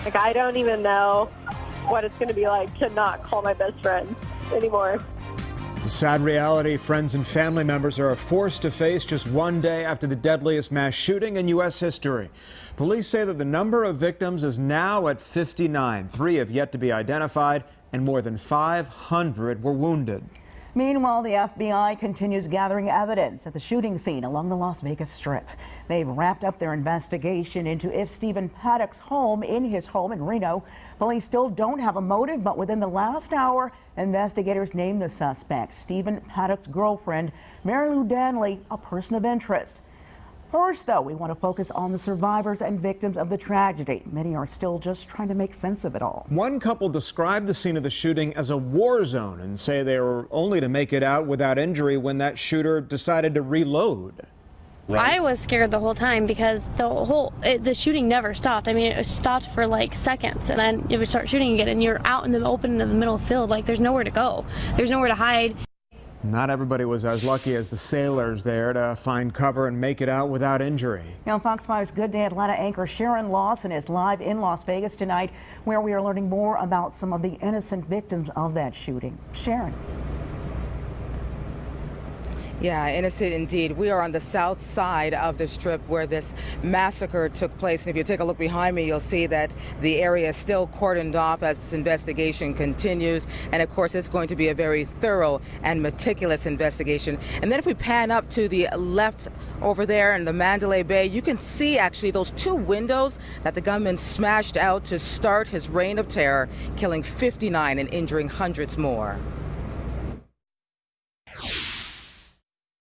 Like, I don't even know what it's going to be like to not call my best friend anymore. The sad reality friends and family members are forced to face just one day after the deadliest mass shooting in U.S. history. Police say that the number of victims is now at 59. 3 have yet to be identified, and more than 500 were wounded. Meanwhile, the FBI continues gathering evidence at the shooting scene along the Las Vegas Strip. They've wrapped up their investigation into if Stephen Paddock's home in Reno. Police still don't have a motive, but within the last hour, investigators named the suspect, Stephen Paddock's girlfriend, Mary Lou Danley, a person of interest. First, though, we want to focus on the survivors and victims of the tragedy. Many are still just trying to make sense of it all. One couple described the scene of the shooting as a war zone and say they were only to make it out without injury when that shooter decided to reload. Right. I was scared the whole time because the shooting never stopped. I mean, it stopped for like seconds, and then it would start shooting again, and you're out in the open in the middle of the field. Like, there's nowhere to go. There's nowhere to hide. Not everybody was as lucky as the sailors there to find cover and make it out without injury. Now, Fox 5's Good Day Atlanta anchor Sharon Lawson is live in Las Vegas tonight, where we are learning more about some of the innocent victims of that shooting. Sharon. Yeah, innocent indeed. We are on the south side of the Strip where this massacre took place. And if you take a look behind me, you'll see that the area is still cordoned off as this investigation continues. And of course, it's going to be a very thorough and meticulous investigation. And then if we pan up to the left over there in the Mandalay Bay, you can see actually those 2 windows that the gunman smashed out to start his reign of terror, killing 59 and injuring hundreds more.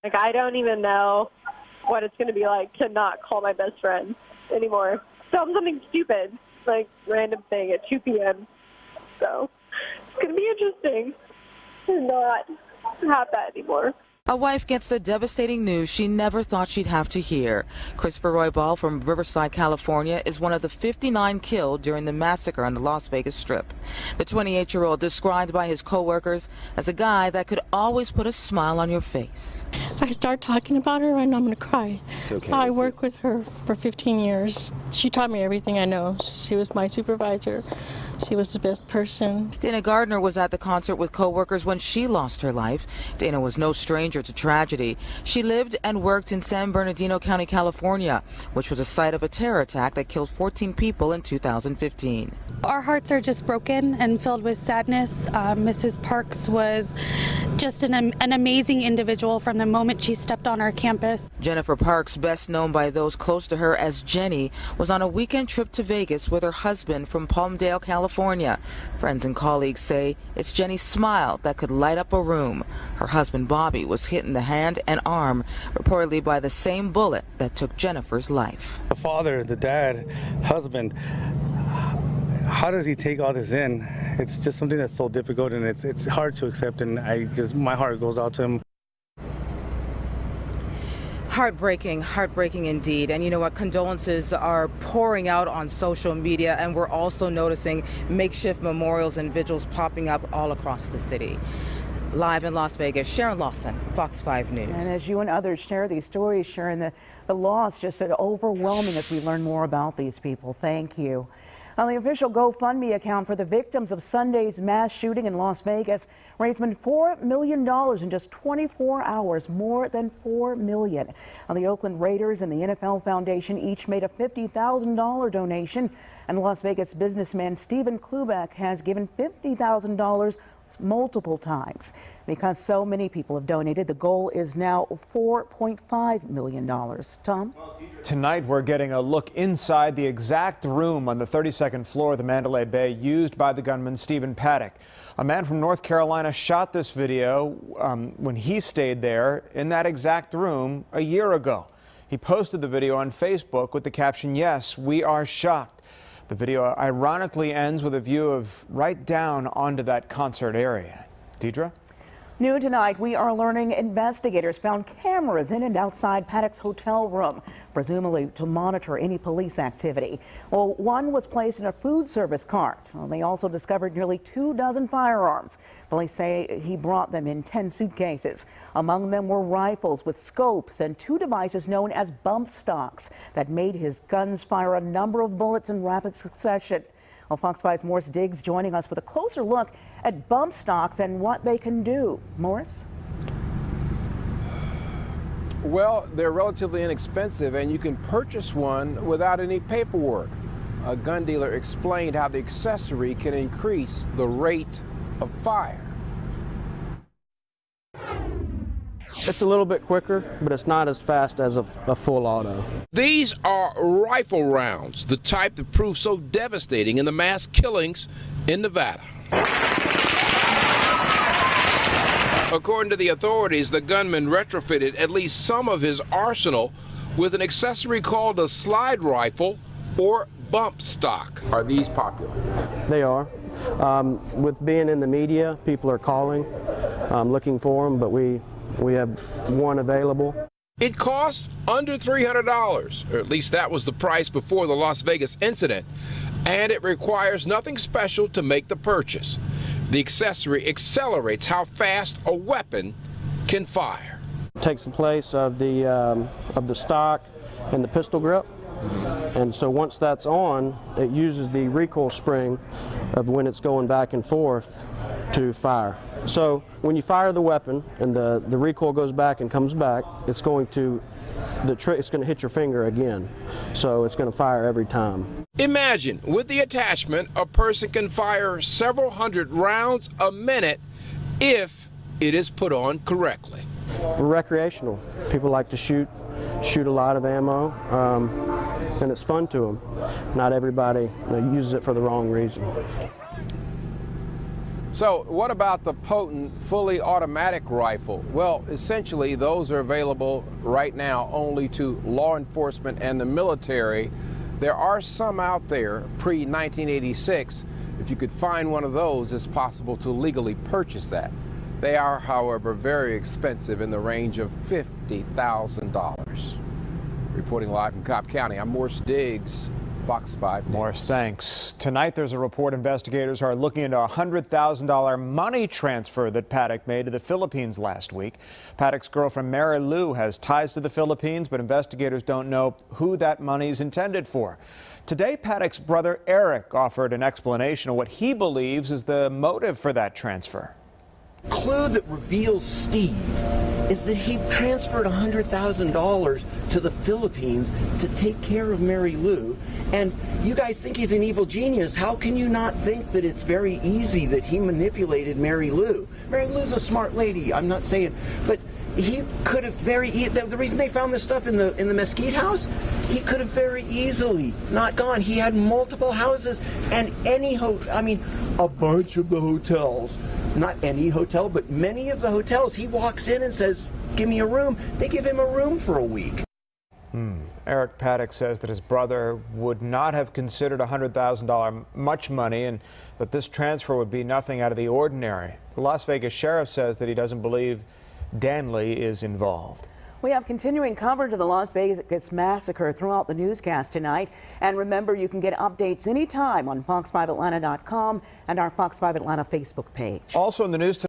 Like, I don't even know what it's going to be like to not call my best friend anymore. Tell them something stupid, like random thing at 2 p.m. So it's going to be interesting to not have that anymore. A wife gets the devastating news she never thought she'd have to hear. Christopher Roybal from Riverside, California, is one of the 59 killed during the massacre on the Las Vegas Strip. The 28-year-old described by his co-workers as a guy that could always put a smile on your face. If I start talking about her, I know I'm going to cry. It's okay. I worked with her for 15 years. She taught me everything I know. She was my supervisor. She was the best person. Dana Gardner was at the concert with co-workers when she lost her life. Dana was no stranger to tragedy. She lived and worked in San Bernardino County, California, which was a site of a terror attack that killed 14 people in 2015. Our hearts are just broken and filled with sadness. Mrs. Parks was just an amazing individual from the moment she stepped on our campus. Jennifer Parks, best known by those close to her as Jenny, was on a weekend trip to Vegas with her husband from Palmdale, California. Friends and colleagues say it's Jenny's smile that could light up a room. Her husband Bobby was hit in the hand and arm, reportedly by the same bullet that took Jennifer's life. The father, the dad, husband, how does he take all this in? It's just something that's so difficult, and it's hard to accept, and my heart goes out to him. Heartbreaking, heartbreaking indeed. And you know what? Condolences are pouring out on social media, and we're also noticing makeshift memorials and vigils popping up all across the city. Live in Las Vegas, Sharon Lawson, Fox 5 News. And as you and others share these stories, Sharon, the loss just overwhelming as we learn more about these people. Thank you. On the official GoFundMe account for the victims of Sunday's mass shooting in Las Vegas raised $4 million in just 24 hours, more than $4 million. The Oakland Raiders and the NFL Foundation each made a $50,000 donation, and Las Vegas businessman Stephen Klubeck has given $50,000 multiple times. Because so many people have donated, the goal is now $4.5 million. Tom? Tonight, we're getting a look inside the exact room on the 32nd floor of the Mandalay Bay used by the gunman Stephen Paddock. A man from North Carolina shot this video when he stayed there in that exact room a year ago. He posted the video on Facebook with the caption, "Yes, we are shocked." The video ironically ends with a view of right down onto that concert area. Deidre? New tonight, we are learning investigators found cameras in and outside Paddock's hotel room, presumably to monitor any police activity. Well, one was placed in a food service cart. Well, they also discovered nearly 24 firearms. Police say he brought them in 10 suitcases. Among them were rifles with scopes and 2 devices known as bump stocks that made his guns fire a number of bullets in rapid succession. Well, Fox 5's Morris Diggs joining us with a closer look at bump stocks and what they can do. Morris? Well, they're relatively inexpensive and you can purchase one without any paperwork. A gun dealer explained how the accessory can increase the rate of fire. It's a little bit quicker, but it's not as fast as a full auto. These are rifle rounds, the type that proved so devastating in the mass killings in Nevada. According to the authorities, the gunman retrofitted at least some of his arsenal with an accessory called a slide rifle or bump stock. Are these popular? They are. With being in the media, people are calling, looking for them, but we have one available. It costs under $300, or at least that was the price before the Las Vegas incident, and it requires nothing special to make the purchase. The accessory accelerates how fast a weapon can fire. It takes the place of the stock and the pistol grip, and so once that's on, it uses the recoil spring of when it's going back and forth to fire. So when you fire the weapon and the recoil goes back and comes back, it's going to hit your finger again. So it's going to fire every time. Imagine, with the attachment, a person can fire several hundred rounds a minute if it is put on correctly. Recreational. People like to shoot a lot of ammo, and it's fun to them. Not everybody uses it for the wrong reason. So what about the potent, fully automatic rifle? Well, essentially, those are available right now only to law enforcement and the military. There are some out there pre-1986. If you could find one of those, it's possible to legally purchase that. They are, however, very expensive, in the range of $50,000. Reporting live from Cobb County, I'm Morris Diggs, Fox 5 News. Morris, thanks. Tonight, there's a report investigators are looking into a $100,000 money transfer that Paddock made to the Philippines last week. Paddock's girlfriend, Mary Lou, has ties to the Philippines, but investigators don't know who that money is intended for. Today, Paddock's brother, Eric, offered an explanation of what he believes is the motive for that transfer. Clue that reveals Steve is that he transferred $100,000 to the Philippines to take care of Mary Lou. And you guys think he's an evil genius. How can you not think that it's very easy that he manipulated Mary Lou? Mary Lou's a smart lady, I'm not saying, but he could have the reason they found this stuff in the Mesquite house, he could have very easily not gone. He had multiple houses, and a bunch of the hotels, not any hotel, but many of the hotels, he walks in and says, give me a room. They give him a room for a week. Eric Paddock says that his brother would not have considered $100,000 much money and that this transfer would be nothing out of the ordinary. The Las Vegas sheriff says that he doesn't believe Danley is involved. We have continuing coverage of the Las Vegas massacre throughout the newscast tonight. And remember, you can get updates anytime on fox5atlanta.com and our Fox 5 Atlanta Facebook page. Also in the news tonight.